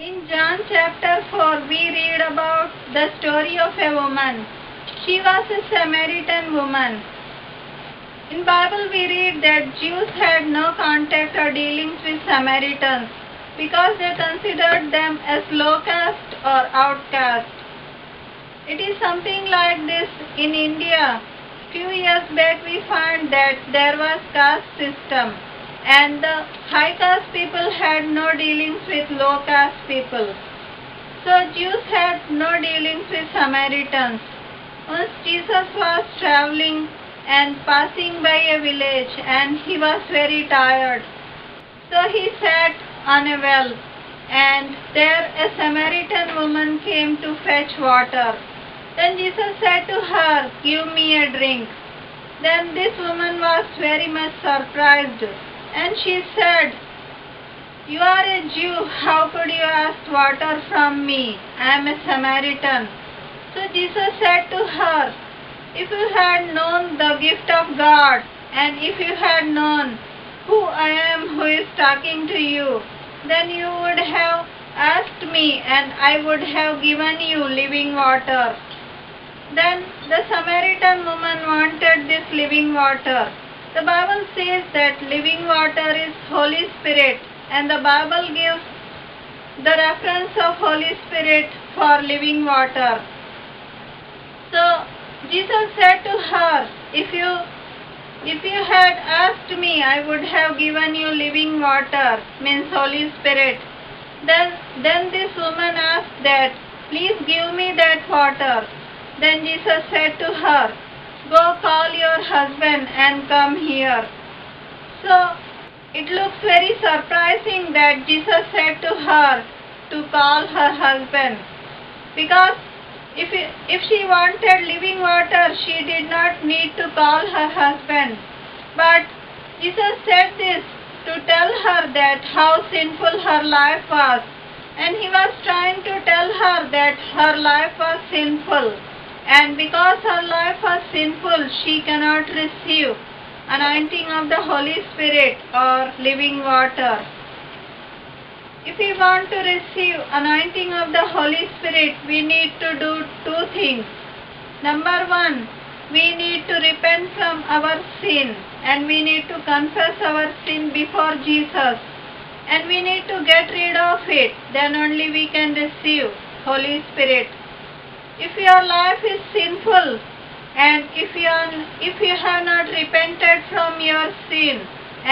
In John chapter 4, we read about the story of a woman. She was a Samaritan woman. In Bible we read that Jews had no contact or dealings with Samaritans because they considered them as low caste or outcast. It is something like this in India. Few years back we find that there was caste system and the high caste people had no dealings with low caste people. So Jews had no dealings with Samaritans. Once Jesus was traveling and passing by a village and he was very tired. So he sat on a well and there a Samaritan woman came to fetch water. Then Jesus said to her, "Give me a drink." Then this woman was very much surprised and she said, "You are a Jew, how could you ask water from me? I am a Samaritan." So Jesus said to her, "If you had known the gift of God and if you had known who I am who is talking to you, then you would have asked me and I would have given you living water." Then the Samaritan woman wanted this living water. The Bible says that living water is Holy Spirit and the Bible gives the reference of Holy Spirit for living water. So Jesus said to her, if you had asked me, I would have given you living water, means Holy Spirit. Then this woman asked that, "Please give me that water." Then Jesus said to her, "Go call your husband and come here." So it looks very surprising that Jesus said to her to call her husband, because if she wanted living water, she did not need to call her husband. But Jesus said this to tell her that how sinful her life was. And he was trying to tell her that her life was sinful. And because her life was sinful, she cannot receive anointing of the Holy Spirit or living water. If we want to receive anointing of the Holy Spirit, we need to do two things. Number one, we need to repent from our sin and we need to confess our sin before Jesus. And we need to get rid of it. Then only we can receive Holy Spirit. If your life is sinful and if you have not repented from your sin,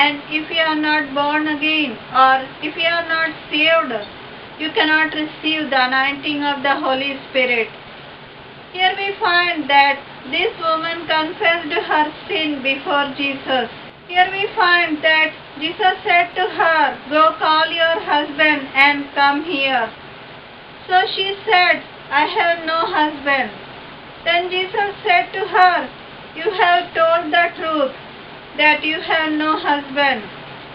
and if you are not born again or if you are not saved, you cannot receive the anointing of the Holy Spirit. Here we find that this woman confessed her sin before Jesus. Here we find that Jesus said to her, "Go call your husband and come here." So she said, "I have no husband." Then Jesus said to her, "You have told the truth that you have no husband,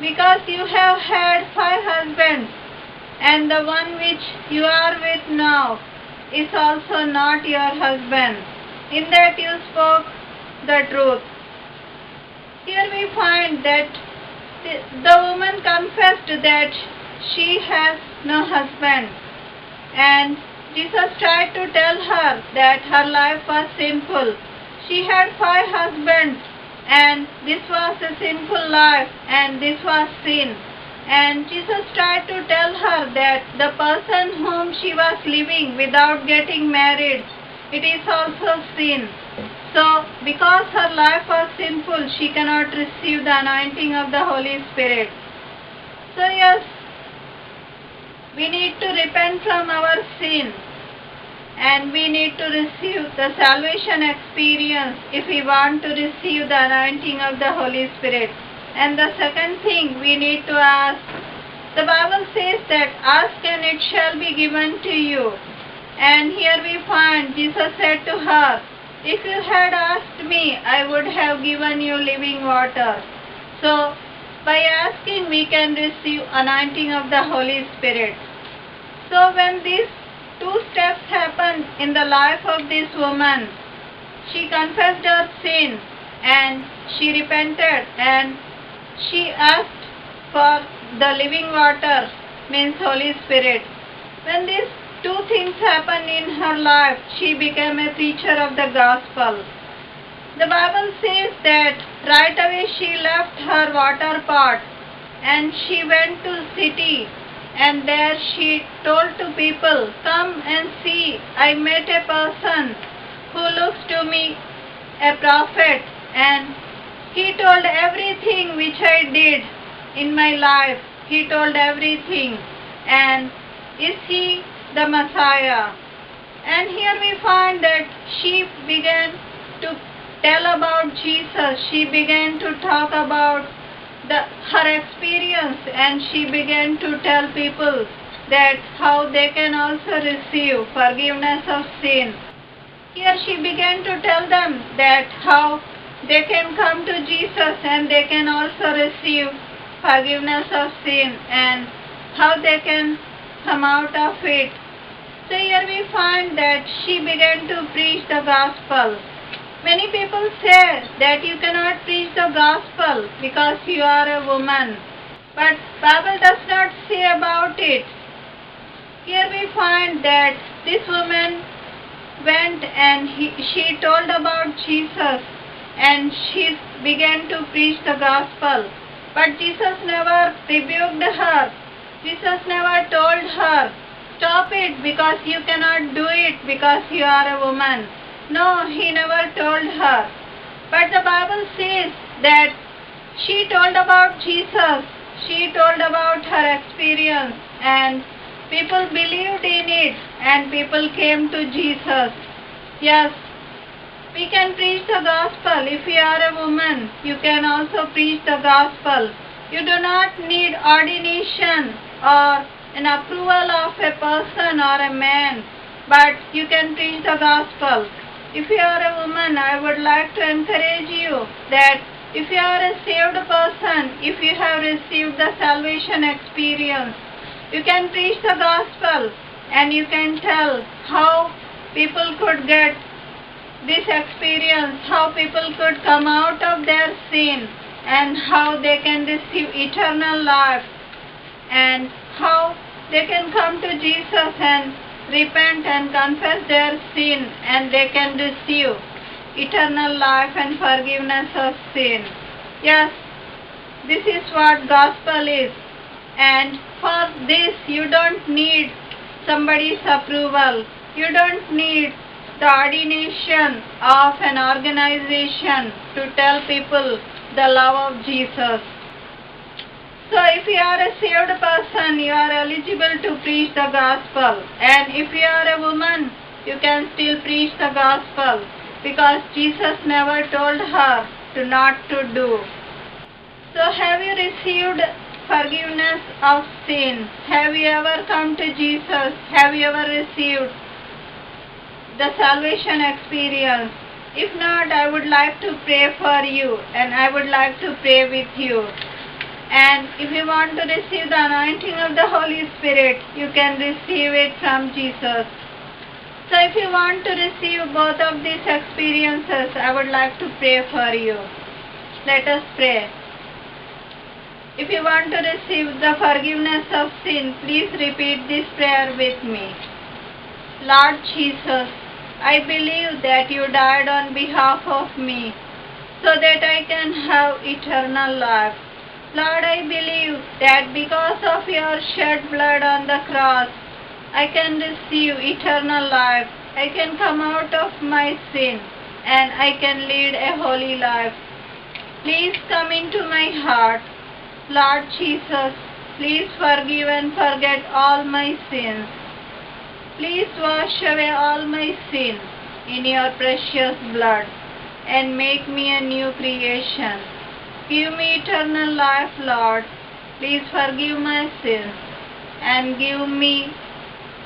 because you have had 5 husbands, and the one which you are with now is also not your husband. In that you spoke the truth." Here we find that the woman confessed that she has no husband, and Jesus tried to tell her that her life was sinful. She had 5 husbands and this was a sinful life and this was sin. And Jesus tried to tell her that the person whom she was living without getting married, it is also sin. So because her life was sinful, she cannot receive the anointing of the Holy Spirit. So yes, we need to repent from our sin and we need to receive the salvation experience if we want to receive the anointing of the Holy Spirit. And the second thing we need to ask, the Bible says that ask and it shall be given to you. And here we find Jesus said to her, "If you had asked me, I would have given you living water." So by asking we can receive anointing of the Holy Spirit. So when these 2 steps happened in the life of this woman, she confessed her sin and she repented and she asked for the living water, means Holy Spirit. When these two things happened in her life, she became a preacher of the gospel. The Bible says that right away she left her water pot and she went to city, and there she told to people, "Come and see, I met a person who looks to me a prophet, and he told everything which I did in my life. He told everything, and is he the Messiah?" And here we find that she began to tell about Jesus. She began to talk about her experience, and she began to tell people that how they can also receive forgiveness of sin. Here she began to tell them that how they can come to Jesus and they can also receive forgiveness of sin and how they can come out of it. So here we find that she began to preach the gospel. Many people say that you cannot preach the gospel because you are a woman. But Bible does not say about it. Here we find that this woman went and she told about Jesus and she began to preach the gospel. But Jesus never rebuked her. Jesus never told her, "Stop it because you cannot do it because you are a woman." No, he never told her. But the Bible says that she told about Jesus. She told about her experience and people believed in it and people came to Jesus. Yes, we can preach the gospel. If you are a woman, you can also preach the gospel. You do not need ordination or an approval of a person or a man, but you can preach the gospel. If you are a woman, I would like to encourage you that if you are a saved person, if you have received the salvation experience, you can preach the gospel and you can tell how people could get this experience, how people could come out of their sin and how they can receive eternal life and how they can come to Jesus and repent and confess their sin and they can receive eternal life and forgiveness of sin. Yes, this is what gospel is, and for this you don't need somebody's approval. You don't need the ordination of an organization to tell people the love of Jesus. So if you are a saved person, you are eligible to preach the gospel. And if you are a woman, you can still preach the gospel because Jesus never told her to not to do. So have you received forgiveness of sin? Have you ever come to Jesus? Have you ever received the salvation experience? If not, I would like to pray for you and I would like to pray with you. And if you want to receive the anointing of the Holy Spirit, you can receive it from Jesus. So if you want to receive both of these experiences, I would like to pray for you. Let us pray. If you want to receive the forgiveness of sin, please repeat this prayer with me. Lord Jesus, I believe that you died on behalf of me so that I can have eternal life. Lord, I believe that because of your shed blood on the cross, I can receive eternal life. I can come out of my sin and I can lead a holy life. Please come into my heart. Lord Jesus, please forgive and forget all my sins. Please wash away all my sin in your precious blood and make me a new creation. Give me eternal life, Lord. Please forgive my sins and give me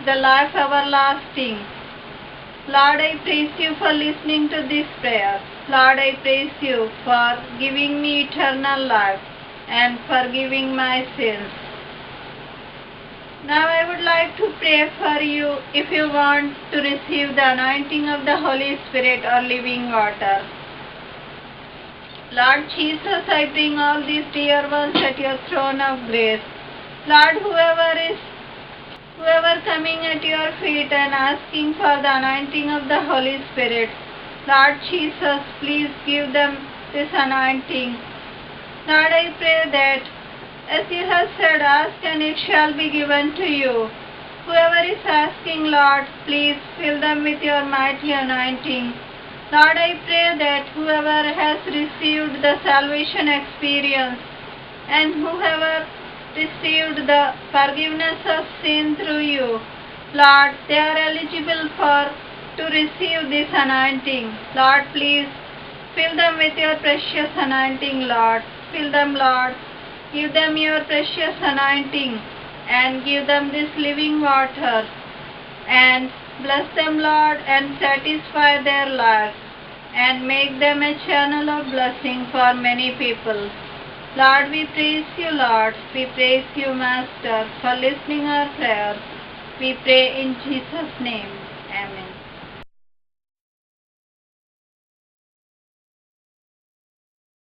the life everlasting. Lord, I praise you for listening to this prayer. Lord, I praise you for giving me eternal life and forgiving my sins. Now I would like to pray for you if you want to receive the anointing of the Holy Spirit or living water. Lord Jesus, I bring all these dear ones at your throne of grace. Lord, whoever is Whoever coming at your feet and asking for the anointing of the Holy Spirit, Lord Jesus, please give them this anointing. Lord, I pray that as you have said, ask and it shall be given to you. Whoever is asking, Lord, please fill them with your mighty anointing. Lord, I pray that whoever has received the salvation experience and whoever received the forgiveness of sin through you, Lord, they are eligible to receive this anointing. Lord, please fill them with your precious anointing, Lord. Fill them, Lord. Give them your precious anointing and give them this living water and bless them, Lord, and satisfy their lives and make them a channel of blessing for many people. Lord, we praise you, Lord. We praise you, Master, for listening our prayers. We pray in Jesus' name. Amen.